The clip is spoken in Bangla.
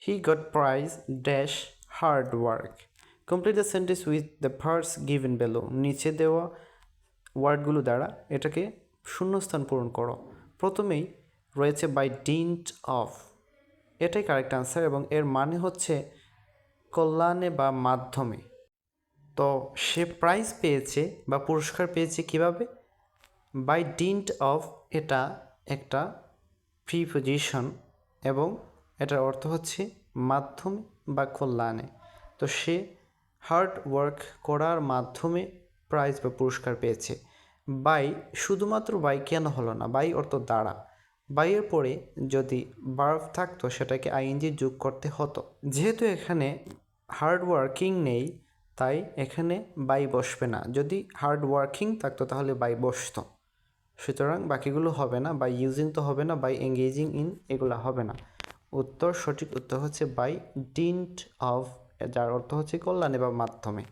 He got prize dash hard work. Complete the sentence with the verbs given below. নিচে দেওয়া ওয়ার্ডগুলো দ্বারা এটাকে শূন্যস্থান পূরণ করো। প্রথমেই রয়েছে বাই ডিন্ট অফ, এটাই কারেক্ট আনসার এবং এর মানে হচ্ছে কল্যাণে বা মাধ্যমে। তো সে প্রাইজ পেয়েছে বা পুরস্কার পেয়েছে কিভাবে? বাই ডিন্ট অফ, এটা একটা প্রিপোজিশন এবং এটার অর্থ হচ্ছে মাধ্যমে বা কল্যাণে। তো সে হার্ড ওয়ার্ক করার মাধ্যমে প্রাইজ বা পুরস্কার পেয়েছে। বাই, শুধুমাত্র বাই কেন হলো না? বাই অর্থ দ্বারা। বাইয়ের পরে যদি ভার্ব থাকতো সেটাকে আইএনজি যোগ করতে হতো। যেহেতু এখানে হার্ড ওয়ার্কিং নেই তাই এখানে বাই বসবে না। যদি হার্ড ওয়ার্কিং থাকতো তাহলে বাই বসতো। সুতরাং বাকিগুলো হবে না, বাই ইউজিং তো হবে না, বাই এঙ্গেজিং ইন এগুলো হবে না। সঠিক উত্তর হচ্ছে বাই ডিন্ট অফ, যার অর্থ হচ্ছে কল্যাণে বা মাধ্যমে।